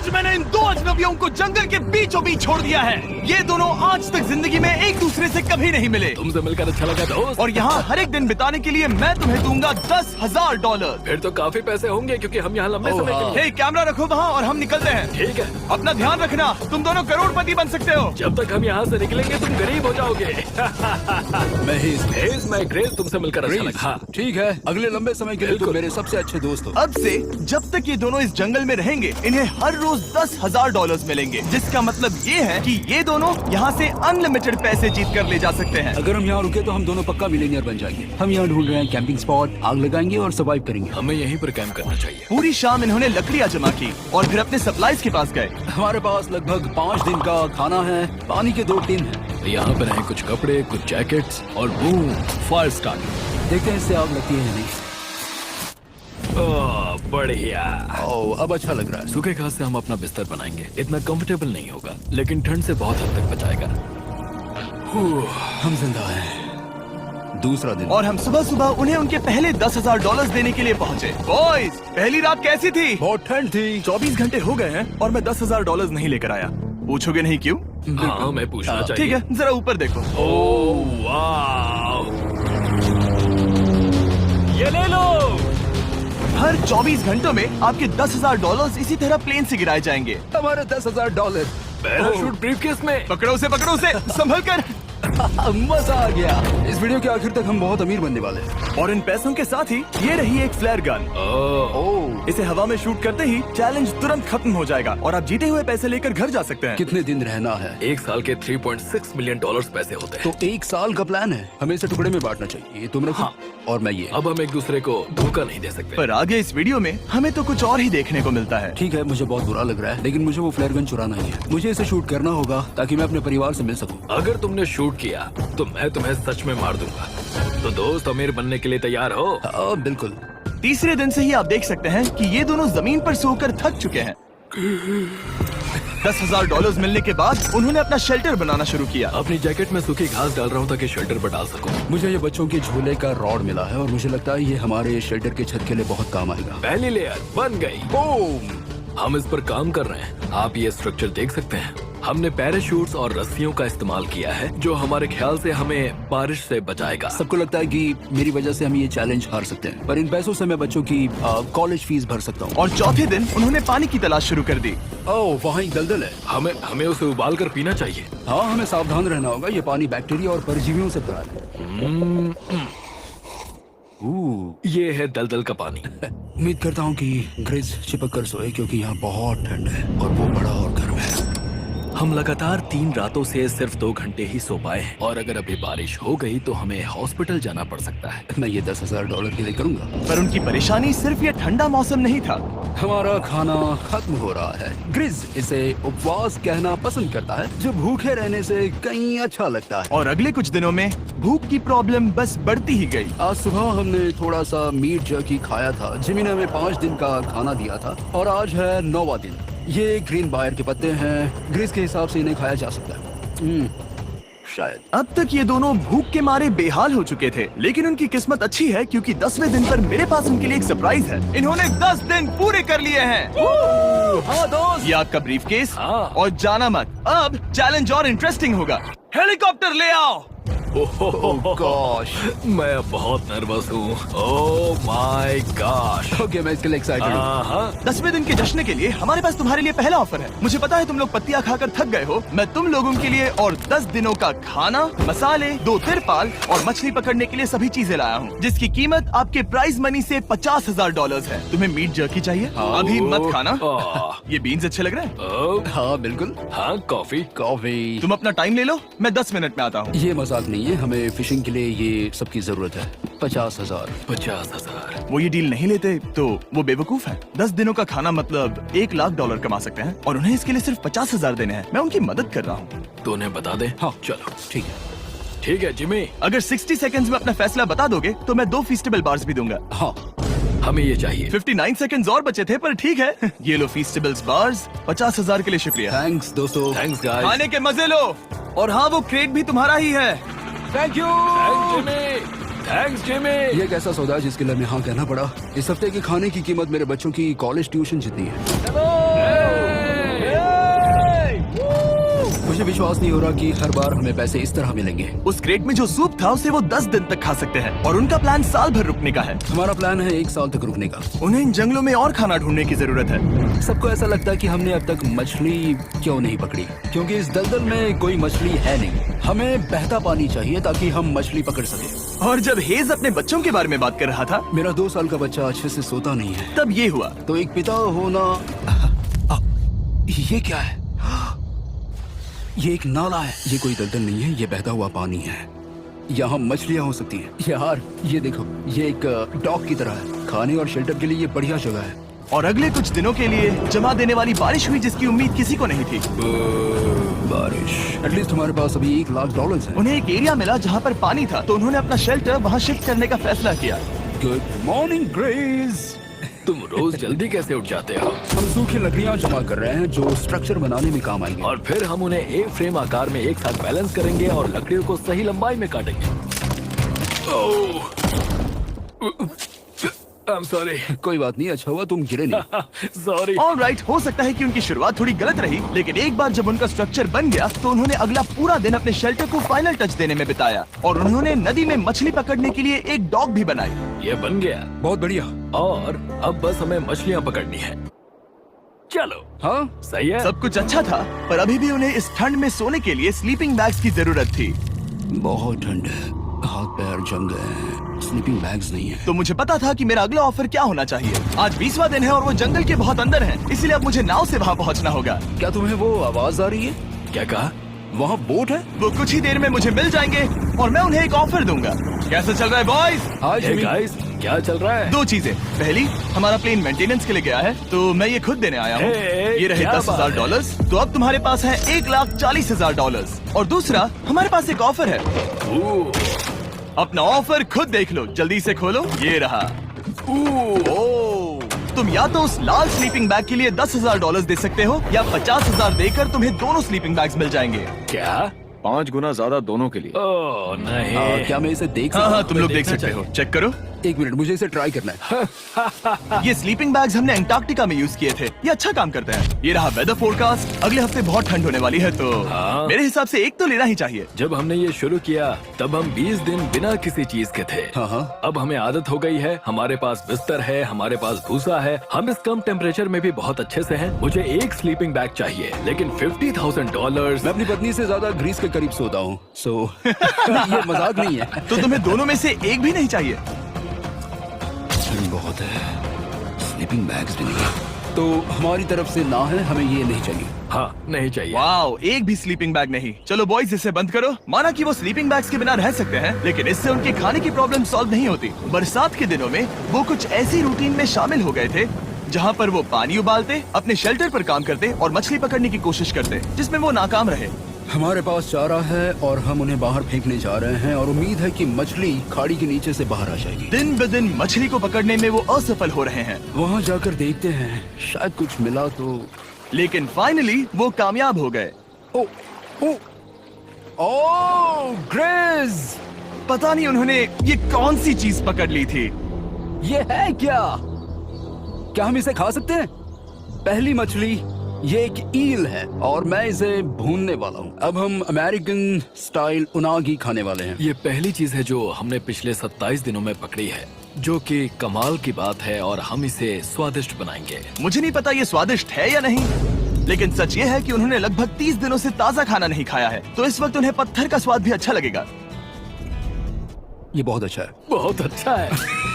आज मैंने इन दो अजनबियों को जंगल के बीचों बीच छोड़ दिया है। ये दोनों आज तक जिंदगी में एक दूसरे से कभी नहीं मिले। तुमसे मिलकर अच्छा लगा दोस्त। और यहाँ हर एक दिन बिताने के लिए मैं तुम्हें दूंगा $10,000। फिर तो काफी पैसे होंगे क्योंकि हम यहाँ लंबे समय के लिए। हे, कैमरा रखो वहाँ और हम निकलते हैं। ठीक है। अपना ध्यान रखना, तुम दोनों करोड़पति बन सकते हो। जब तक हम यहाँ से निकलेंगे तुम गरीब हो जाओगे। मैं ग्रेस, तुमसे मिलकर अच्छा लगा। हाँ। ठीक है, अगले लंबे समय के लिए तुम मेरे सबसे अच्छे दोस्त हो। अब से जब तक ये दोनों इस जंगल में रहेंगे इन्हें हर रोज $10,000 मिलेंगे, जिसका मतलब ये है कि ये दोनों यहाँ से अनलिमिटेड पैसे जीत कर ले जा सकते हैं। अगर हम यहाँ रुके तो हम दोनों पक्का मिलेनियर बन जाएंगे। हम यहाँ ढूंढ रहे हैं कैंपिंग स्पॉट, आग लगाएंगे और सर्वाइव करेंगे। हमें यहीं पर कैंप करना चाहिए। पूरी शाम इन्होंने लकड़ियाँ जमा की और फिर अपने सप्लाईज के पास गए। हमारे पास लगभग 5 दिन का खाना है, पानी के 2 टिन हैं। यहाँ पर हैं कुछ कपड़े, कुछ जैकेट्स और बूम, फायर स्टार्टर। देखते हैं इससे आग लगती है या नहीं। ओह, बढ़िया। ओह, अब अच्छा लग रहा है। सूखे घास से हम अपना बिस्तर बनाएंगे। इतना कंफर्टेबल नहीं होगा लेकिन ठंड से बहुत हद तक बचाएगा। हम जिंदा हैं। दूसरा दिन और हम सुबह सुबह उन्हें उनके पहले $10,000 देने के लिए पहुँचे। बॉयज, पहली रात कैसी थी? बहुत ठंड थी। 24 घंटे हो गए हैं और मैं $10,000 नहीं लेकर आया। पूछोगे नहीं क्यों? हाँ, मैं पूछना चाहिए। ठीक है, जरा ऊपर देखो। ओह वाह, ये ले लो। हर 24 घंटों में आपके $10,000 इसी तरह प्लेन से गिराए जाएंगे। हमारे $10,000। पैराशूट ब्रीफकेस में। पकड़ो उसे संभल कर। मजा आ गया। इस वीडियो के आखिर तक हम बहुत अमीर बनने वाले हैं। और इन पैसों के साथ ही ये रही एक फ्लेयर गन। ओह, इसे हवा में शूट करते ही चैलेंज तुरंत खत्म हो जाएगा और आप जीते हुए पैसे लेकर घर जा सकते हैं। कितने दिन रहना है? एक साल के $3.6 मिलियन पैसे होते हैं। तो 1 साल का प्लान है। हमें इसे टुकड़े में बांटना चाहिए। ये तुम रखो। हाँ। और मैं ये। अब हम एक दूसरे को धोखा नहीं दे सकते। पर आगे इस वीडियो में हमें तो कुछ और ही देखने को मिलता है। ठीक है, मुझे बहुत बुरा लग रहा है लेकिन मुझे वो फ्लेयर गन चुराना ही है। मुझे इसे शूट करना होगा ताकि मैं अपने परिवार से मिल सकूं। अगर तुमने शूट किया तो मैं तुम्हें सच में मार दूंगा। तो दोस्त, अमीर बनने के लिए तैयार हो? बिल्कुल। तीसरे दिन से ही आप देख सकते हैं कि ये दोनों जमीन पर सोकर थक चुके हैं। $10,000 मिलने के बाद उन्होंने अपना शेल्टर बनाना शुरू किया। अपनी जैकेट में सूखी घास डाल रहा हूँ ताकि शेल्टर पर डाल सकूं। मुझे ये बच्चों के झूले का रॉड मिला है और मुझे लगता है ये हमारे शेल्टर के छत के लिए बहुत काम आएगा। पहली लेयर बन गई। बूम! हम इस पर काम कर रहे हैं। आप ये स्ट्रक्चर देख सकते हैं। हमने पैराशूट्स और रस्सियों का इस्तेमाल किया है जो हमारे ख्याल से हमें बारिश से बचाएगा। सबको लगता है कि मेरी वजह से हम ये चैलेंज हार सकते हैं, पर इन पैसों से मैं बच्चों की कॉलेज फीस भर सकता हूँ। और चौथे दिन उन्होंने पानी की तलाश शुरू कर दी। ओह, वहाँ एक दलदल है। हमें उसे उबाल कर पीना चाहिए। हाँ, हमें सावधान रहना होगा। ये पानी बैक्टीरिया और परजीवियों से भरा है। ये है दलदल का पानी। उम्मीद करता हूँ कि ग्रेस चिपक कर सोए क्योंकि यहाँ बहुत ठंड है और वो बड़ा और गर्म है। हम लगातार 3 रातों से सिर्फ 2 घंटे ही सो पाए हैं और अगर अभी बारिश हो गई तो हमें हॉस्पिटल जाना पड़ सकता है। मैं ये $10,000 के लिए करूँगा। पर उनकी परेशानी सिर्फ ये ठंडा मौसम नहीं था। हमारा खाना खत्म हो रहा है। ग्रिज इसे उपवास कहना पसंद करता है, जो भूखे रहने से कहीं अच्छा लगता है। और अगले कुछ दिनों में भूख की प्रॉब्लम बस बढ़ती ही गई। आज सुबह हमने थोड़ा सा मीट जर्की खाया था। जिमी ने हमें 5 दिन का खाना दिया था और आज है 9वां दिन। ये ग्रीन बायर के पत्ते हैं। ग्रीस के हिसाब से इन्हें खाया जा सकता है। शायद। अब तक ये दोनों भूख के मारे बेहाल हो चुके थे, लेकिन उनकी किस्मत अच्छी है क्योंकि 10वें दिन पर मेरे पास उनके लिए एक सरप्राइज है। इन्होंने 10 दिन पूरे कर लिए हैं। हाँ दोस्त, ये आपका ब्रीफकेस। हाँ। और जाना मत, अब चैलेंज और इंटरेस्टिंग होगा। हेलीकॉप्टर ले आओ। गॉश, मैं अब बहुत नर्वस हूँ। Oh my gosh. ओके, मैं इसके लिए एक्साइटेड हूँ। 10वें दिन के जश्न के लिए हमारे पास तुम्हारे लिए पहला ऑफर है। मुझे पता है तुम लोग पत्तियां खाकर थक गए हो। मैं तुम लोगों के लिए और 10 दिनों का खाना, मसाले, 2 तिरपाल और मछली पकड़ने के लिए सभी चीजें लाया हूँ, जिसकी कीमत आपके प्राइज मनी से $50,000 है। तुम्हें मीट जर्की चाहिए? अभी मत खाना। ये बीन्स अच्छे लग रहे हैं। हाँ बिल्कुल। हाँ, कॉफी। कॉफी। तुम अपना टाइम ले लो, मैं 10 मिनट में आता हूँ। ये मजाक नहीं है, हमें फिशिंग के लिए ये सबकी जरूरत है। 50,000। 50,000। वो ये डील नहीं लेते तो वो बेवकूफ है। 10 दिनों का खाना मतलब $1,00,000 कमा सकते हैं और उन्हें इसके लिए सिर्फ 50,000 देने हैं। मैं उनकी मदद कर रहा हूँ। तो उन्हें बता दे। हाँ चलो ठीक है। ठीक है जिमी, अगर 60 सेकंड्स में अपना फैसला बता दोगे तो मैं 2 फीस्टेबल बार्स भी दूंगा। हाँ, हमें ये चाहिए। 59 सेकंड्स और बचे थे पर ठीक है। ये लो फीस्टेबल्स बार्स। 50,000 के लिए शुक्रिया। थैंक्स दोस्तों। Thanks guys. खाने के मजे लो। और हाँ, वो क्रेट भी तुम्हारा ही है। Thank you. Thanks Jimmy. ये एक ऐसा सौदा जिसके लिए मैं हाँ कहना पड़ा। इस हफ्ते के खाने की कीमत मेरे बच्चों की कॉलेज ट्यूशन जितनी है। विश्वास नहीं हो रहा कि हर बार हमें पैसे इस तरह मिलेंगे। उस क्रेट में जो सूप था उसे वो 10 दिन तक खा सकते हैं और उनका प्लान साल भर रुकने का है। हमारा प्लान है 1 साल तक रुकने का। उन्हें इन जंगलों में और खाना ढूंढने की जरूरत है। सबको ऐसा लगता है कि हमने अब तक मछली क्यों नहीं पकड़ी, क्योंकि इस दलदल में कोई मछली है नहीं। हमें बहता पानी चाहिए ताकि हम मछली पकड़ सके। और जब हेज अपने बच्चों के बारे में बात कर रहा था, मेरा 2 साल का बच्चा अच्छे से सोता नहीं है। तब ये हुआ। तो एक पिता होना, ये क्या है? ये एक नाला है। ये कोई दलदल नहीं है, ये बहता हुआ पानी है। यहाँ मछलियाँ हो सकती हैं। यार ये देखो, ये एक डॉग की तरह है। खाने और शेल्टर के लिए ये बढ़िया जगह है। और अगले कुछ दिनों के लिए जमा देने वाली बारिश हुई जिसकी उम्मीद किसी को नहीं थी। बारिश। एटलीस्ट हमारे पास अभी $1,00,000 है। उन्हें एक एरिया मिला जहाँ पर पानी था, तो उन्होंने अपना शेल्टर वहाँ शिफ्ट करने का फैसला किया। Good morning grace. तुम रोज जल्दी कैसे उठ जाते हो? हम सूखी लकड़ियाँ जमा कर रहे हैं जो स्ट्रक्चर बनाने में काम आएंगे। और फिर हम उन्हें एक फ्रेम आकार में एक साथ बैलेंस करेंगे और लकड़ियों को सही लंबाई में काटेंगे। I'm sorry. कोई बात नहीं, अच्छा हुआ तुम गिरे नहीं। Sorry. ऑलराइट, हो सकता है कि उनकी शुरुआत थोड़ी गलत रही, लेकिन एक बार जब उनका स्ट्रक्चर बन गया तो उन्होंने अगला पूरा दिन अपने शेल्टर को फाइनल टच देने में बिताया और उन्होंने नदी में मछली पकड़ने के लिए एक डॉग भी बनाई। ये बन गया बहुत बढ़िया। और अब बस हमें मछलियाँ पकड़नी है। चलो। हाँ सही है। सब कुछ अच्छा था, पर अभी भी उन्हें इस ठंड में सोने के लिए स्लीपिंग बैग्स की जरूरत थी। बहुत ठंड है, हाथ पैर जम गए हैं, स्लीपिंग बैग्स नहीं है। तो मुझे पता था कि मेरा अगला ऑफर क्या होना चाहिए। आज 20वां दिन है और वो जंगल के बहुत अंदर है, इसलिए अब मुझे नाव से वहाँ पहुँचना होगा। क्या तुम्हें वो आवाज आ रही है? क्या कहा? वहाँ बोट है? वो कुछ ही देर में मुझे मिल जाएंगे और मैं उन्हें एक ऑफर दूंगा। कैसा चल रहा है बॉयज? हाय Hey जिमी। guys, क्या चल रहा है? 2 चीजें। पहली, हमारा प्लेन मेंटेनेंस के लिए गया है, तो मैं ये खुद देने आया हूँ। Hey, ये रहे क्या बात है? $10,000, तो अब तुम्हारे पास है $1,40,000। और दूसरा, हमारे पास एक ऑफर है। अपना ऑफर खुद देख लो, जल्दी से खोलो। ये रहा। तुम या तो उस लाल स्लीपिंग बैग के लिए $10,000 दे सकते हो, या 50,000 देकर तुम्हें दोनों स्लीपिंग बैग्स मिल जाएंगे। क्या? 5 गुना ज्यादा दोनों के लिए। ओह नहीं। क्या मैं इसे देख हाँ सकता हाँ, हूँ? तुम लोग देख देखना सकते हो। चाहिए। चेक करो। 1 मिनट, मुझे इसे ट्राई करना है। ये स्लीपिंग बैग्स हमने अंटार्कटिका में यूज किए थे। ये अच्छा काम करते हैं। ये रहा वेदर फोरकास्ट। अगले हफ्ते बहुत ठंड होने वाली है, तो हाँ। मेरे हिसाब से एक तो लेना ही चाहिए। जब हमने ये शुरू किया तब हम 20 दिन बिना किसी चीज के थे। हाँ। अब हमें आदत हो गई है। हमारे पास बिस्तर है, हमारे पास भूसा है। हम इस कम टेम्परेचर में भी बहुत अच्छे से हैं। मुझे एक स्लीपिंग बैग चाहिए, लेकिन $50,000। मैं अपनी पत्नी से ज्यादा ग्रीस के करीब सोता हूँ, सो ये मजाक नहीं है। तो तुम्हें दोनों में से एक भी नहीं चाहिए? ठंड बहुत है, स्लीपिंग बैग्स भी नहीं है। तो हमारी तरफ से ना है, हमें ये नहीं चाहिए। हाँ, नहीं चाहिए। वाओ, एक भी स्लीपिंग बैग नहीं। चलो बॉयज, इसे बंद करो। माना कि वो स्लीपिंग बैग्स के बिना रह सकते हैं, लेकिन इससे उनके खाने की प्रॉब्लम सॉल्व नहीं होती। बरसात के दिनों में वो कुछ ऐसी रूटीन में शामिल हो गए थे जहाँ पर वो पानी उबालते, अपने शेल्टर पर काम करते और मछली पकड़ने की कोशिश करते, जिसमें वो नाकाम रहे। हमारे पास चारा है और हम उन्हें बाहर फेंकने जा रहे हैं और उम्मीद है कि मछली खाड़ी के नीचे से बाहर आ जाएगी। दिन ब दिन मछली को पकड़ने में वो असफल हो रहे हैं, वहाँ जाकर देखते हैं, शायद कुछ मिला तो। लेकिन फाइनली वो कामयाब हो गए। ओ, ओ, ओ, ग्रेस! पता नहीं उन्होंने ये कौन सी चीज पकड़ ली थी। ये है क्या? क्या हम इसे खा सकते हैं? पहली मछली, ये एक ईल है और मैं इसे भूनने वाला हूँ। अब हम अमेरिकन स्टाइल उनागी खाने वाले हैं। ये पहली चीज है जो हमने पिछले 27 दिनों में पकड़ी है, जो कि कमाल की बात है और हम इसे स्वादिष्ट बनाएंगे। मुझे नहीं पता ये स्वादिष्ट है या नहीं, लेकिन सच ये है कि उन्होंने लगभग 30 दिनों से ताज़ा खाना नहीं खाया है, तो इस वक्त उन्हें पत्थर का स्वाद भी अच्छा लगेगा। ये बहुत अच्छा है। बहुत अच्छा है।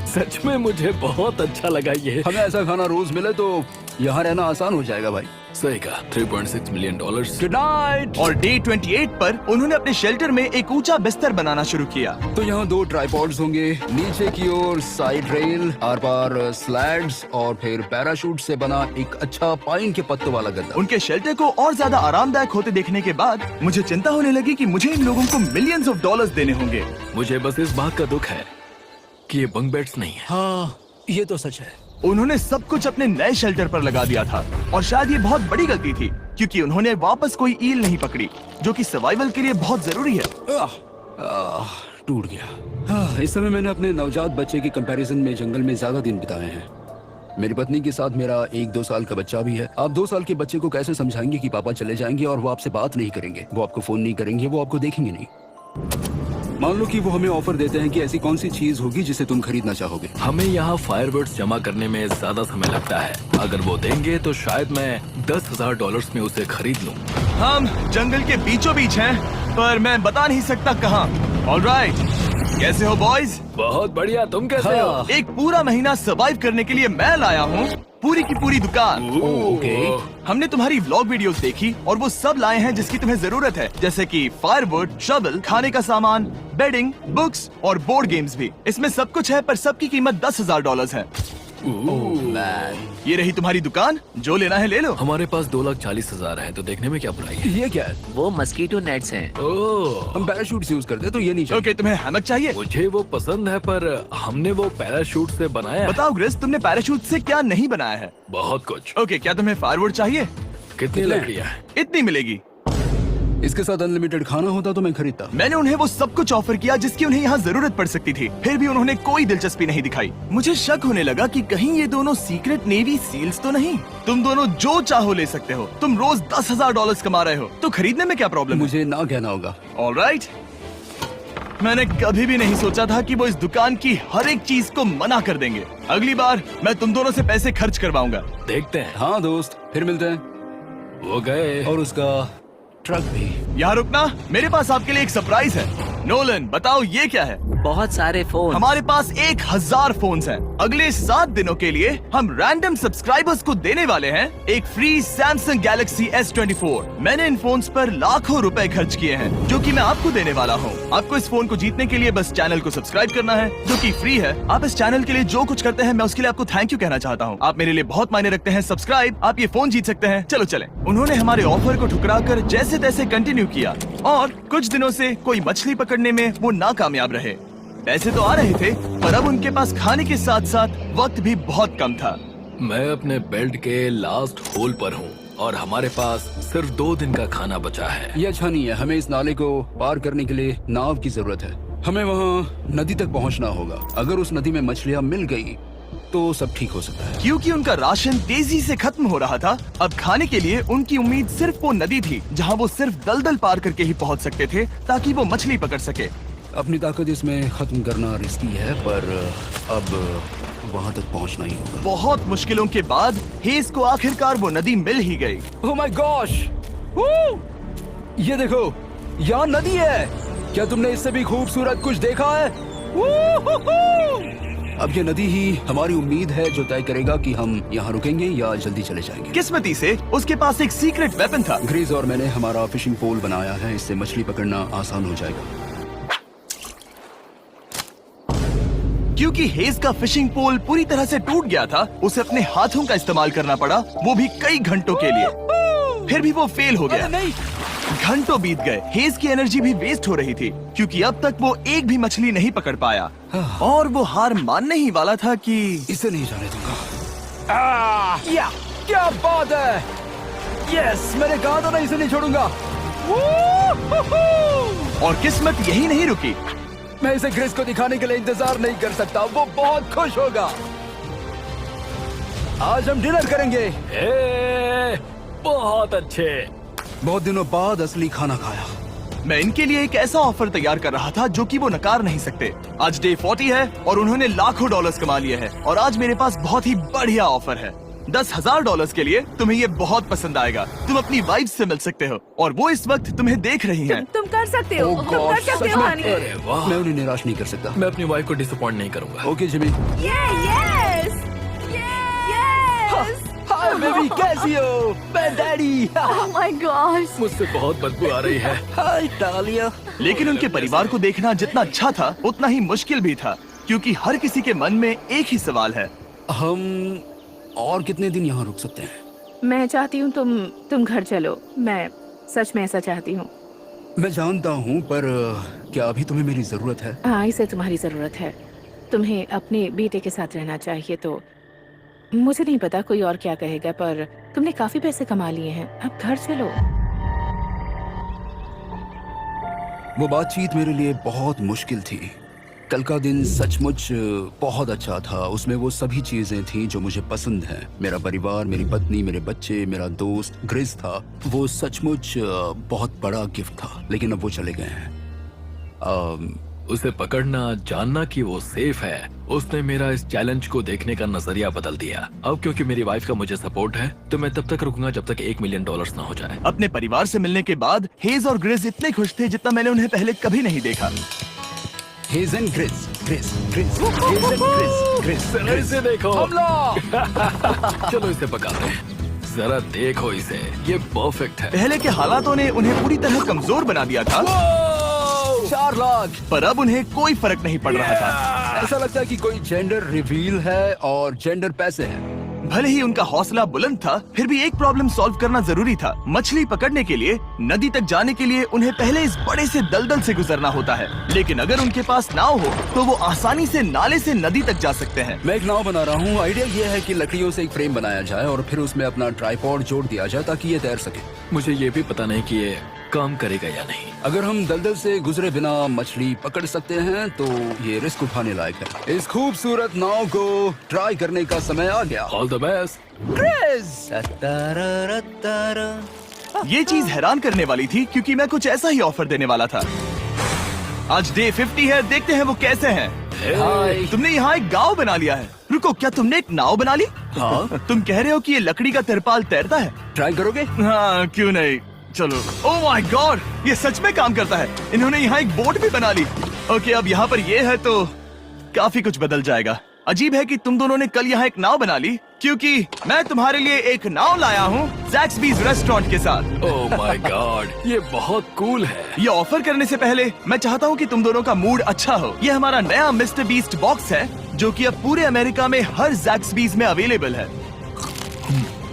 सच में मुझे बहुत अच्छा लगा ये। हमें ऐसा खाना रोज मिले तो यहाँ रहना आसान हो जाएगा भाई। सही कहा। $3.6 मिलियन। Good night. और डे 28 पर उन्होंने अपने शेल्टर में एक ऊंचा बिस्तर बनाना शुरू किया। तो यहाँ 2 ट्राइपॉड्स होंगे, नीचे की ओर side rail, are par slides और फिर पैराशूट से बना एक अच्छा पाइन के पत्तों वाला गद्दा। उनके शेल्टर को और ज्यादा आरामदायक होते देखने के बाद मुझे चिंता होने लगी कि मुझे इन लोगों को मिलियंस ऑफ डॉलर्स देने होंगे। मुझे बस इस बात का दुख है कि ये बंक बेड्स नहीं है। हाँ, ये तो सच है। उन्होंने सब कुछ अपने नए शेल्टर पर लगा दिया था और शायद ये बहुत बड़ी गलती थी, क्योंकि उन्होंने वापस कोई ईल नहीं पकड़ी, जो कि सर्वाइवल के लिए बहुत जरूरी है। टूट गया। इस समय मैंने अपने नवजात बच्चे के कंपैरिजन में जंगल में ज्यादा दिन बिताए हैं। मेरी पत्नी के साथ मेरा 1-2 साल का बच्चा भी है। आप 2 साल के बच्चे को कैसे समझाएंगे कि पापा चले जाएंगे और वो आपसे बात नहीं करेंगे, वो आपको फोन नहीं करेंगे, वो आपको देखेंगे नहीं। मान लो कि वो हमें ऑफर देते हैं कि ऐसी कौन सी चीज होगी जिसे तुम खरीदना चाहोगे। हमें यहाँ फायरवर्ड्स जमा करने में ज्यादा समय लगता है। अगर वो देंगे तो शायद मैं $10,000 में उसे खरीद लूँ। हम जंगल के बीचों बीच हैं, पर मैं बता नहीं सकता कहाँ। ऑलराइट, कैसे हो बॉयज? बहुत बढ़िया, तुम कैसे हो? एक पूरा महीना सर्वाइव करने के लिए मैं लाया हूँ पूरी की पूरी दुकान। ओके। हमने तुम्हारी व्लॉग वीडियोस देखी और वो सब लाए हैं जिसकी तुम्हें जरूरत है, जैसे कि फायरवुड, शवल, खाने का सामान, बेडिंग, बुक्स और बोर्ड गेम्स भी। इसमें सब कुछ है, पर सबकी कीमत $10,000 है। ये रही तुम्हारी दुकान, जो लेना है ले लो। हमारे पास 2,40,000 है, तो देखने में क्या बुराई है? ये क्या है? वो मस्कीटो नेट्स हैं। ओह, हम पैराशूट यूज करते हैं तो ये नहीं चाहिए। ओके, तुम्हें हैमक चाहिए? मुझे वो पसंद है, पर हमने वो पैराशूट से बनाया है। बताओ ग्रेस, तुमने पैराशूट से क्या नहीं बनाया है? बहुत कुछ। ओके, क्या तुम्हें फायरवुड चाहिए? कितनी लकड़ियाँ हैं? इतनी मिलेगी। इसके साथ अनलिमिटेड खाना होता तो मैं खरीदता। मैंने उन्हें वो सब कुछ ऑफर किया जिसकी उन्हें यहाँ जरूरत पड़ सकती थी, फिर भी उन्होंने कोई दिलचस्पी नहीं दिखाई। मुझे शक होने लगा कि कहीं ये दोनों सीक्रेट नेवी सील्स तो नहीं। तुम दोनों जो चाहो ले सकते हो, तुम रोज $10,000 कमा रहे हो, तो खरीदने में क्या प्रॉब्लम है? मुझे ना कहना होगा। ऑलराइट, मैंने कभी भी नहीं सोचा था कि वो इस दुकान की हर एक चीज को मना कर देंगे। अगली बार मैं तुम दोनों से पैसे खर्च करवाऊंगा। देखते हैं। हाँ दोस्त, फिर मिलते हैं। वो गए। और उसका ट्रक भी। यहाँ रुकना, मेरे पास आपके लिए एक सरप्राइज है। नोलन, बताओ ये क्या है? बहुत सारे फोन। हमारे पास 1,000 फोन्स हैं। अगले 7 दिनों के लिए हम रैंडम सब्सक्राइबर्स को देने वाले हैं एक फ्री सैमसंग गैलेक्सी S24। मैंने इन फोन्स पर लाखों रुपए खर्च किए हैं, जो कि मैं आपको देने वाला हूँ। आपको इस फोन को जीतने के लिए बस चैनल को सब्सक्राइब करना है, जो कि फ्री है। आप इस चैनल के लिए जो कुछ करते हैं, मैं उसके लिए आपको थैंक यू कहना चाहता हूँ। आप मेरे लिए बहुत मायने रखते हैं। सब्सक्राइब, आप ये फोन जीत सकते हैं। चलो चलें। उन्होंने हमारे ऑफर को ठुकरा कर जैसे तैसे कंटिन्यू किया, और कुछ दिनों से कोई मछली पकड़ने में वो नाकामयाब रहे। पैसे तो आ रहे थे, पर अब उनके पास खाने के साथ साथ वक्त भी बहुत कम था। मैं अपने बेल्ट के लास्ट होल पर हूँ और हमारे पास सिर्फ 2 दिन का खाना बचा है। ये अच्छा नहीं है। हमें इस नाले को पार करने के लिए नाव की जरूरत है। हमें वहाँ नदी तक पहुँचना होगा। अगर उस नदी में मछलियाँ मिल गई तो सब ठीक हो सकता है। क्योंकि उनका राशन तेजी से खत्म हो रहा था, अब खाने के लिए उनकी उम्मीद सिर्फ वो नदी थी, जहाँ वो सिर्फ दलदल पार करके ही पहुँच सकते थे, ताकि वो मछली पकड़ सके। अपनी ताकत इसमें खत्म करना रिस्की है, पर अब वहाँ तक पहुँचना ही होगा। बहुत मुश्किलों के बाद हेस को आखिरकार वो नदी मिल ही गई। Oh my gosh! ये देखो, यहाँ नदी है। क्या तुमने इससे भी खूबसूरत कुछ देखा है? अब ये नदी ही हमारी उम्मीद है जो तय करेगा कि हम यहाँ रुकेंगे या जल्दी चले जाएंगे। किस्मती से उसके पास एक सीक्रेट वेपन था। ग्रीज और मैंने हमारा फिशिंग पोल बनाया है, इससे मछली पकड़ना आसान हो जाएगा। क्योंकि हेज का फिशिंग पोल पूरी तरह से टूट गया था, उसे अपने हाथों का इस्तेमाल करना पड़ा, वो भी कई घंटों के लिए। फिर भी वो फेल हो गया। नहीं, घंटों बीत गए, हेज की एनर्जी भी वेस्ट हो रही थी, क्योंकि अब तक वो एक भी मछली नहीं पकड़ पाया, और वो हार मानने ही वाला था कि इसे नहीं जाने दूंगा। या, क्या बात है! यस, मैंने कहा था ना, इसे नहीं छोड़ूंगा। और किस्मत यही नहीं रुकी। मैं इसे ग्रेस को दिखाने के लिए इंतजार नहीं कर सकता। वो बहुत खुश होगा। आज हम डिनर करेंगे। बहुत अच्छे। बहुत दिनों बाद असली खाना खाया। मैं इनके लिए एक ऐसा ऑफर तैयार कर रहा था जो कि वो नकार नहीं सकते। आज डे 40 है और उन्होंने लाखों डॉलर्स कमा लिए हैं, और आज मेरे पास बहुत ही बढ़िया ऑफर है। $10,000 के लिए तुम्हें ये बहुत पसंद आएगा। तुम अपनी वाइफ से मिल सकते हो, और वो इस वक्त तुम्हें देख रही हैं। तुम कर सकते हो। Oh तुम कर gosh, सकते सच हो में? हनी। अरे वाह, मैं उन्हें निराश नहीं कर सकता। मैं अपनी वाइफ को डिसअपॉइंट नहीं करूंगा। Okay Jimmy. Yes hi baby, कैसी हो? मैं डैडी। Oh my God. मुझसे बहुत बदबू आ रही है। हाय डालिया। लेकिन उनके परिवार को देखना जितना अच्छा था, उतना ही मुश्किल भी था, क्योंकि हर किसी के मन में एक ही सवाल है। हम और कितने दिन यहाँ रुक सकते हैं? मैं चाहती हूँ तुम घर चलो। मैं सच में ऐसा चाहती हूँ। मैं जानता हूँ, पर क्या अभी तुम्हें मेरी जरूरत है? हाँ, इसे तुम्हारी जरूरत है। तुम्हें अपने बेटे के साथ रहना चाहिए। तो मुझे नहीं पता कोई और क्या कहेगा, पर तुमने काफी पैसे कमा लिए हैं, अब घर चलो। वो बातचीत मेरे लिए बहुत मुश्किल थी। कल का दिन सचमुच बहुत अच्छा था। उसमें वो सभी चीजें थी जो मुझे पसंद हैं। मेरा परिवार, मेरी पत्नी, मेरे बच्चे, मेरा दोस्त ग्रिस था। वो सचमुच बहुत बड़ा गिफ्ट था, लेकिन अब वो चले गए हैं। उसे पकड़ना, जानना कि वो सेफ है, उसने मेरा इस चैलेंज को देखने का नजरिया बदल दिया। अब क्योंकि मेरी वाइफ का मुझे सपोर्ट है, तो मैं तब तक रुकूंगा जब तक $1 मिलियन ना हो जाए। अपने परिवार से मिलने के बाद हेज और ग्रिस इतने खुश थे जितना मैंने उन्हें पहले कभी नहीं देखा। Hedge and grease, grease, grease, hedge and grease, grease, grease. इसे देखो। चलो इसे पकाते हैं। जरा देखो इसे, ये परफेक्ट है। पहले के हालातों ने उन्हें पूरी तरह कमजोर बना दिया था, 4 लाख। पर अब उन्हें कोई फर्क नहीं पड़ रहा था। ऐसा लगता है कि कोई जेंडर रिवील है और जेंडर पैसे हैं। भले ही उनका हौसला बुलंद था, फिर भी एक प्रॉब्लम सॉल्व करना जरूरी था। मछली पकड़ने के लिए नदी तक जाने के लिए उन्हें पहले इस बड़े से दलदल से गुजरना होता है, लेकिन अगर उनके पास नाव हो तो वो आसानी से नाले से नदी तक जा सकते हैं। मैं एक नाव बना रहा हूँ। आइडिया ये है कि लकड़ियों से एक फ्रेम बनाया जाए और फिर उसमें अपना ट्राइपॉड जोड़ दिया जाए ताकि ये तैर सके। मुझे ये भी पता नहीं कि ये काम करेगा या नहीं। अगर हम दलदल से गुजरे बिना मछली पकड़ सकते हैं तो ये रिस्क उठाने लायक है। इस खूबसूरत नाव को ट्राई करने का समय आ गया। All the best. ये चीज हैरान करने वाली थी क्योंकि मैं कुछ ऐसा ही ऑफर देने वाला था। आज डे 50 है, देखते हैं वो कैसे हैं। हाय। तुमने यहाँ एक गांव बना लिया है। रुको, क्या तुमने एक नाव बना ली? हाँ। तुम कह रहे हो कि ये लकड़ी का तिरपाल तैरता है? ट्राई करोगे? हाँ, क्यों नहीं। चलो। ओह माय गॉड, ये सच में काम करता है। इन्होंने यहाँ एक बोट भी बना ली। ओके, अब यहाँ पर ये है तो काफी कुछ बदल जाएगा। अजीब है कि तुम दोनों ने कल यहाँ एक नाव बना ली, क्योंकि मैं तुम्हारे लिए एक नाव लाया हूँ ज़ैक्सबीज़ रेस्टोरेंट के साथ। ओह माय गॉड, ये बहुत कूल है। ये ऑफर करने से पहले मैं चाहता हूँ कि तुम दोनों का मूड अच्छा हो। ये हमारा नया मिस्टर बीस्ट बॉक्स है, जो कि अब पूरे अमेरिका में हर ज़ैक्सबीज़ में अवेलेबल है।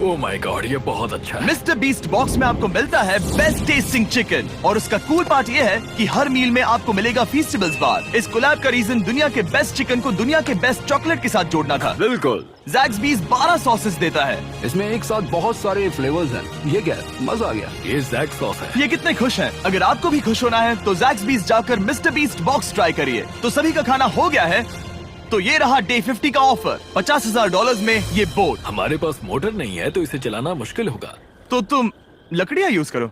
ओह माय गॉड, ये बहुत अच्छा है। मिस्टर बीस्ट बॉक्स में आपको मिलता है बेस्ट टेस्टिंग चिकन, और उसका कूल पार्ट ये है कि हर मील में आपको मिलेगा फीस्टेबल्स बार। इस कोलैब का रीजन दुनिया के बेस्ट चिकन को दुनिया के बेस्ट चॉकलेट के साथ जोड़ना था। बिल्कुल। ज़ैक्सबीज़ 12 सॉसेस देता है। इसमें एक साथ बहुत सारे फ्लेवर्स हैं। ये क्या है? मजा आ गया। ये जैक सॉस है। ये कितने खुश हैं। अगर आपको भी खुश होना है तो ज़ैक्सबीज़ जाकर मिस्टर बीस्ट बॉक्स ट्राई करिए। तो सभी का खाना हो गया है, तो ये रहा डे 50 का ऑफर। $50,000 में ये बोट। हमारे पास मोटर नहीं है तो इसे चलाना मुश्किल होगा। तो तुम लकड़ियाँ यूज करो।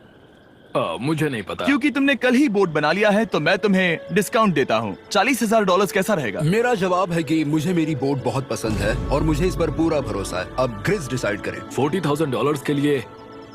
मुझे नहीं पता। क्योंकि तुमने कल ही बोट बना लिया है तो मैं तुम्हें डिस्काउंट देता हूँ। $40,000 कैसा रहेगा? मेरा जवाब है कि मुझे मेरी बोट बहुत पसंद है और मुझे इस पर पूरा भरोसा है। अब ग्रिस डिसाइड करे। $40,000 के लिए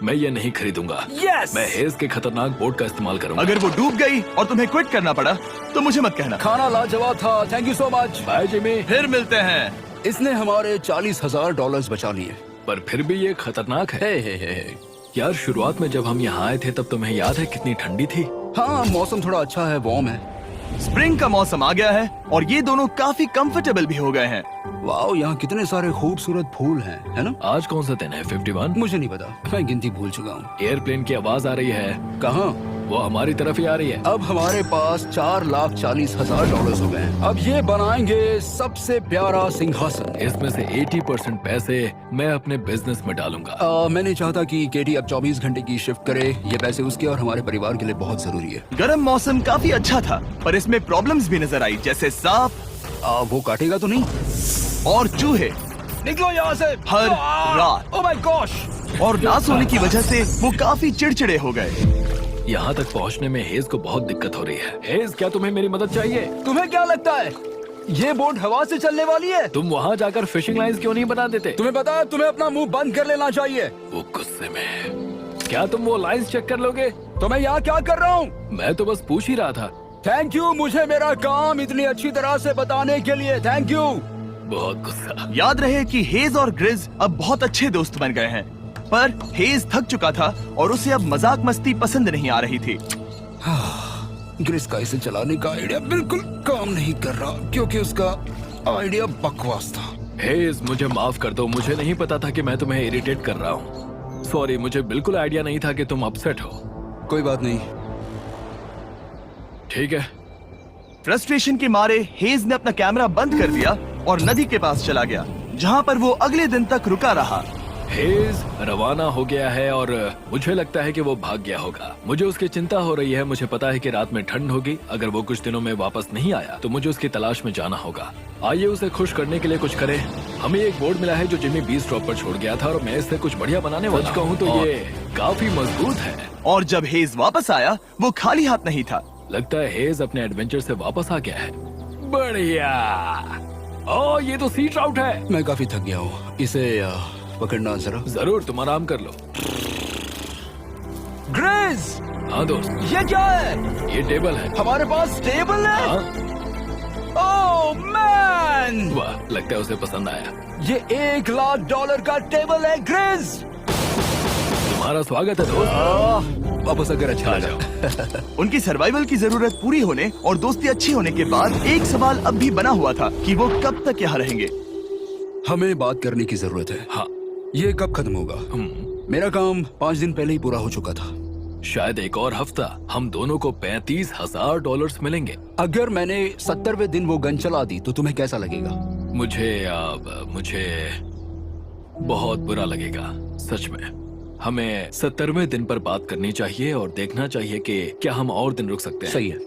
मैं ये नहीं खरीदूंगा। Yes! मैं हेज के खतरनाक बोट का इस्तेमाल करूंगा। अगर वो डूब गई और तुम्हें क्विट करना पड़ा तो मुझे मत कहना। खाना लाजवाब था। Thank you so much. Bye Jimmy. फिर मिलते हैं। इसने हमारे $40,000 बचा लिए। पर फिर भी ये खतरनाक है। हे। यार, शुरुआत में जब हम यहाँ आए थे तब तुम्हें याद है कितनी ठंडी थी? हाँ, मौसम थोड़ा अच्छा है, वार्म है। स्प्रिंग का मौसम आ गया है और ये दोनों काफी कंफर्टेबल भी हो गए हैं। वाओ, यहाँ कितने सारे खूबसूरत फूल हैं, है ना? आज कौन सा दिन है? 51? मुझे नहीं पता, मैं गिनती भूल चुका हूँ। एयरप्लेन की आवाज आ रही है। कहाँ? वो हमारी तरफ ही आ रही है। अब हमारे पास $4,40,000 हो गए हैं। अब ये बनाएंगे सबसे प्यारा सिंहासन। इसमें से 80% पैसे मैं अपने बिजनेस में डालूंगा। मैं नहीं चाहता कि केटी अब 24 घंटे की शिफ्ट करे। ये पैसे उसके और हमारे परिवार के लिए बहुत जरूरी है। गर्म मौसम काफी अच्छा था, पर इसमें प्रॉब्लम्स भी नजर आई, जैसे सांप वो काटेगा तो नहीं? और चूहे निकलो यहाँ से हर रात। Oh my gosh. और ना सोने की वजह से वो काफी चिड़चिड़े हो गए। यहाँ तक पहुँचने में हेज को बहुत दिक्कत हो रही है। हेज, क्या तुम्हें मेरी मदद चाहिए? तुम्हें क्या लगता है ये बोट हवा से चलने वाली है? तुम वहाँ जाकर फिशिंग लाइंस क्यों नहीं बना देते? तुम्हें पता है, तुम्हें अपना मुंह बंद कर लेना चाहिए। वो गुस्से में। क्या तुम वो लाइंस चेक कर लोगे? तो मैं यहाँ क्या कर रहा हूँ? मैं तो बस पूछ ही रहा था। थैंक यू, मुझे मेरा काम इतनी अच्छी तरह से बताने के लिए। Thank you. बहुत गुस्सा। याद रहे कि हेज और ग्रिज अब बहुत अच्छे दोस्त बन गए हैं, पर हेज थक चुका था और उसे अब मजाक मस्ती पसंद नहीं आ रही थी। ग्रिस का इसे चलाने का आइडिया बिल्कुल काम नहीं कर रहा क्योंकि उसका आइडिया बकवास था। हेज, मुझे माफ कर दो। मुझे नहीं पता था कि मैं तुम्हें इरिटेट कर रहा हूँ। सॉरी, मुझे बिल्कुल आइडिया नहीं था कि तुम अपसेट हो। कोई बात नहीं। ठीक है। फ्रस्ट्रेशन के मारे हेज ने अपना कैमरा बंद कर दिया और नदी के पास चला गया, जहाँ पर वो अगले दिन तक रुका रहा। हेज रवाना हो गया है और मुझे लगता है कि वो भाग गया होगा। मुझे उसकी चिंता हो रही है। मुझे पता है कि रात में ठंड होगी। अगर वो कुछ दिनों में वापस नहीं आया तो मुझे उसकी तलाश में जाना होगा। आइए उसे खुश करने के लिए कुछ करें। हमें एक बोर्ड मिला है जो जिमी बीस ड्रॉप पर छोड़ गया था और मैं इससे कुछ बढ़िया बनाने वाला हूं। कहूं तो ये काफी मजबूत है। और जब हेज वापस आया वो खाली हाथ नहीं था। लगता है हेज अपने एडवेंचर से वापस आ गया है। बढ़िया। ओ, ये तो सी ट्राउट है। मैं काफी थक गया हूँ, इसे पकड़ना जरा। जरूर, तुम आराम कर लो। ग्रिज, हाँ दोस्त, ये क्या है? ये टेबल है। हमारे पास टेबल है। हाँ? ओह मैन, वाह, लगता है उसे पसंद आया। ये $1,00,000 का टेबल है ग्रिज। तुम्हारा स्वागत है दोस्त। वापस आकर अच्छा आ लगा। जाओ। उनकी सर्वाइवल की जरूरत पूरी होने और दोस्ती अच्छी होने के बाद एक सवाल अब भी बना हुआ था कि वो कब तक यहाँ रहेंगे। हमें बात करने की जरूरत है। हाँ। ये कब खत्म होगा? मेरा काम 5 दिन पहले ही पूरा हो चुका था। शायद एक और हफ्ता। हम दोनों को $35,000 मिलेंगे। अगर मैंने 70वें दिन वो गन चला दी तो तुम्हें कैसा लगेगा? मुझे बहुत बुरा लगेगा, सच में। हमें 70वें दिन पर बात करनी चाहिए और देखना चाहिए कि क्या हम और दिन रुक सकते हैं। सही है।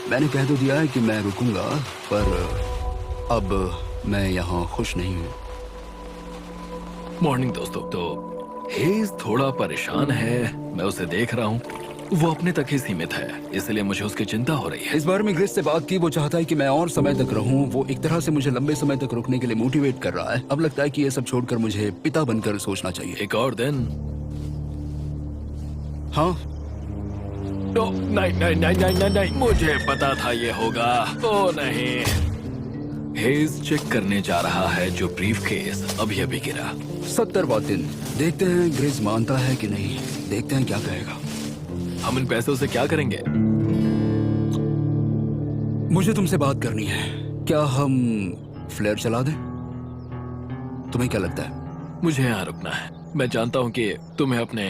मैंने कह तो दिया है कि मैं रुकूंगा, पर अब मैं यहाँ खुश नहीं हूँ। मॉर्निंग दोस्तों। तो हेज थोड़ा परेशान है, मैं उसे देख रहा हूँ। वो अपने तक ही सीमित है, इसलिए मुझे उसकी चिंता हो रही है। इस बार में ग्रिस से बात की, वो चाहता है कि मैं और समय तक रहूं। वो एक तरह से मुझे लंबे समय तक रुकने के लिए मोटिवेट कर रहा है। अब लगता है कि ये सब छोड़कर मुझे पिता बनकर सोचना चाहिए। एक और दिन। हाँ, नहीं नहीं नहीं नहीं नहीं नहीं, मुझे पता था ये होगा। ओ नहीं। हेज चेक करने जा रहा है जो ब्रीफकेस अभी अभी गिरा। 70वां दिन। देखते हैं ग्रिस मानता है कि नहीं। देखते हैं क्या कहेगा। हम इन पैसों से क्या करेंगे? मुझे तुमसे बात करनी है। क्या हम फ्लेयर चला दें? तुम्हें क्या लगता है? मुझे यहाँ रुकना है। मैं जानता हूँ कि तुम्हें अपने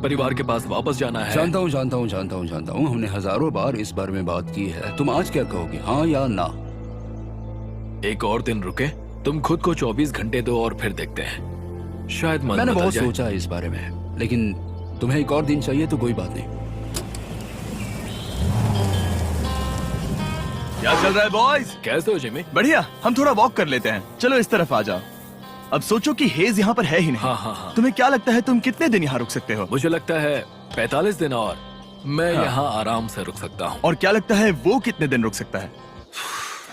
परिवार के पास वापस जाना है। जानता हूँ। हमने हजारों बार इस बारे में बात की है। तुम आज क्या कहोगे, हाँ या ना? एक और दिन रुके। तुम खुद को 24 घंटे दो और फिर देखते हैं। शायद मन मैंने बदल बहुत जाए। सोचा है इस बारे में, लेकिन तुम्हें एक और दिन चाहिए तो कोई बात नहीं। क्या चल रहा है बॉयज? कैसे हो जिमी? बढ़िया। हम थोड़ा वॉक कर लेते हैं। चलो इस तरफ आ जाओ। अब सोचो कि हेज यहाँ पर है ही नहीं। हाँ। तुम्हें क्या लगता है तुम कितने दिन यहाँ रुक सकते हो? मुझे लगता है 45 दिन और मैं यहाँ आराम से रुक सकता हूँ। और क्या लगता है वो कितने दिन रुक सकता है?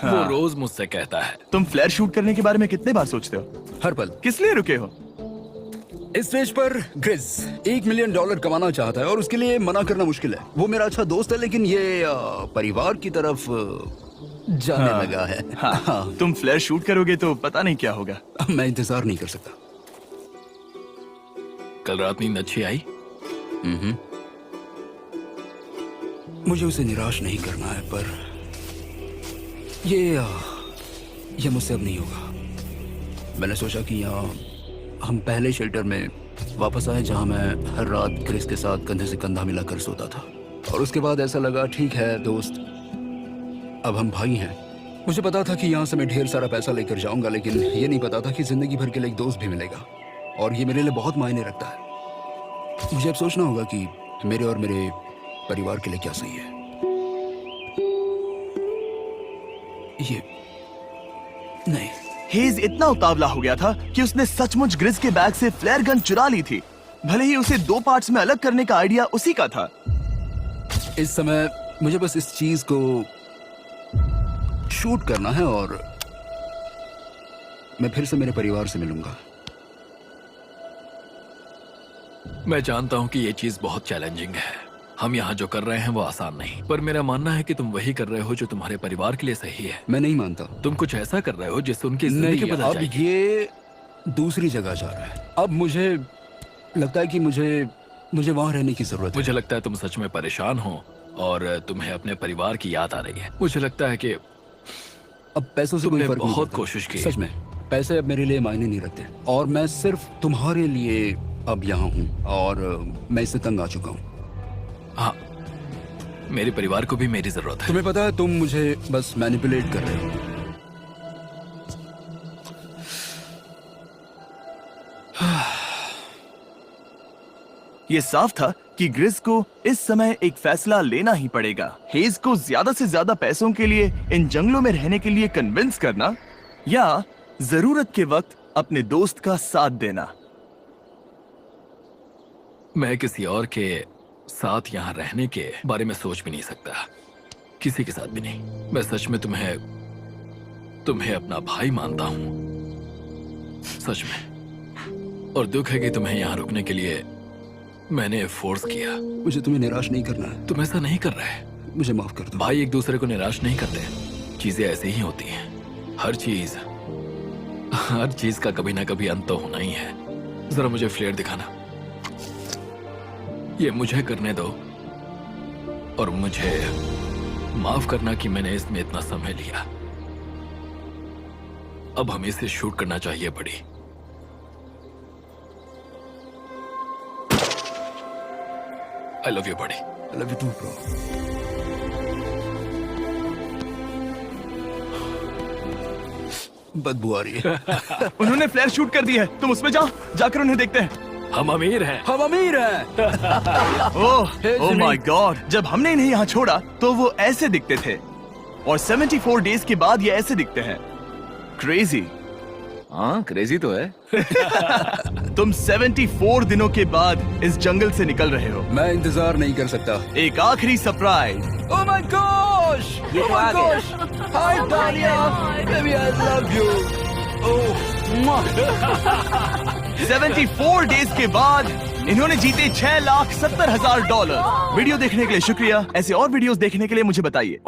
वो रोज मुझसे कहता है। तुम फ्लेयर शूट करने के बारे में कितने बार सोचते हो? हर पल। किस लिए रुके हो? इस स्टेज पर ग्रिस $1 मिलियन कमाना चाहता है और उसके लिए मना करना मुश्किल है। वो मेरा अच्छा दोस्त है, लेकिन ये परिवार की तरफ जाने लगा है। हाँ। तुम फ्लेयर शूट करोगे तो पता नहीं क्या होगा। मैं इंतजार नहीं कर सकता। कल रात नींद अच्छी आई? मुझे उसे निराश नहीं करना है, पर ये मुझसे अब नहीं होगा। मैंने सोचा कि यहाँ हम पहले शेल्टर में वापस आए जहाँ मैं हर रात ग्रिस के साथ कंधे से कंधा मिलाकर सोता था। और उसके बाद ऐसा लगा, ठीक है दोस्त, अब हम भाई हैं। मुझे पता था कि यहाँ से मैं ढेर सारा पैसा लेकर जाऊंगा, लेकिन ये नहीं पता था कि जिंदगी भर के लिए एक दोस्त भी मिलेगा। और ये मेरे लिए बहुत मायने रखता है। मुझे अब सोचना होगा कि मेरे और मेरे परिवार के लिए क्या सही है। ये नहीं। हेज इतना उतावला हो गया था कि उसने सचमुच ग्रिस के बैग से फ्लेयर गन चुरा ली थी, भले ही उसे 2 पार्ट्स में अलग करने का आइडिया उसी का था। इस समय मुझे बस इस चीज को शूट करना है और मैं फिर से मेरे परिवार से मिलूंगा। मैं जानता हूँ कि ये चीज बहुत चैलेंजिंग है। हम यहाँ जो कर रहे हैं वो आसान नहीं, पर मेरा मानना है कि तुम वही कर रहे हो जो तुम्हारे परिवार के लिए सही है। मैं नहीं मानता। तुम कुछ ऐसा कर रहे हो जिससे उनकी जिंदगी बदल अब जाएगी। ये दूसरी जगह जा रहा है। अब मुझे लगता है कि मुझे वहां रहने की जरूरत है। मुझे लगता है तुम सच में परेशान हो और तुम्हें अपने परिवार की याद आ रही है। मुझे लगता है कि अब पैसों से कोई तुमने फर्क नहीं बहुत पड़ता। कोशिश की। सच में पैसे अब मेरे लिए मायने नहीं रखते और मैं सिर्फ तुम्हारे लिए अब यहाँ हूँ और मैं इससे तंग आ चुका हूँ। हाँ, मेरे परिवार को भी मेरी जरूरत है। तुम्हें पता है, तुम मुझे बस मैनिपुलेट कर रहे हो। ये साफ था कि ग्रिस को इस समय एक फैसला लेना ही पड़ेगा। हेज को ज्यादा से ज्यादा पैसों के लिए इन जंगलों में रहने के लिए कन्विंस करना या जरूरत के वक्त अपने दोस्त का साथ देना। मैं किसी और के साथ यहाँ रहने के बारे में सोच भी नहीं सकता, किसी के साथ भी नहीं। मैं सच में तुम्हें अपना भाई मानता हूँ, सच में। और दुख है कि तुम्हें यहाँ रुकने के लिए मैंने फोर्स किया। मुझे तुम्हें निराश नहीं करना है। तुम ऐसा नहीं कर रहे। मुझे माफ कर दो। भाई एक दूसरे को निराश नहीं करते, चीजें ऐसे ही होती हैं। हर चीज का कभी ना कभी अंत तो होना ही है। जरा मुझे फ्लेयर दिखाना। ये मुझे करने दो और मुझे माफ करना कि मैंने इसमें इतना समय लिया। अब हमें इसे शूट करना चाहिए बड़ी। I love you, buddy. I love you too, bro. बदबू आ रही है। उन्होंने फ्लेयर शूट कर दी है, तुम उसमें जाओ, जाकर उन्हें देखते हैं। हम अमीर हैं। हम अमीर हैं। ओह माय गॉड, जब हमने इन्हें यहाँ छोड़ा तो वो ऐसे दिखते थे और 74 डेज के बाद ये ऐसे दिखते हैं। क्रेजी। हाँ क्रेजी तो है। तुम 74 दिनों के बाद इस जंगल से निकल रहे हो। मैं इंतजार नहीं कर सकता। एक आखिरी सरप्राइज। Oh my gosh! ये तो आ गया। हाय डालिया, baby I love you. Oh 74 days के बाद इन्होंने जीते $6,70,000। वीडियो देखने के लिए शुक्रिया। ऐसे और वीडियोस देखने के लिए मुझे बताइए।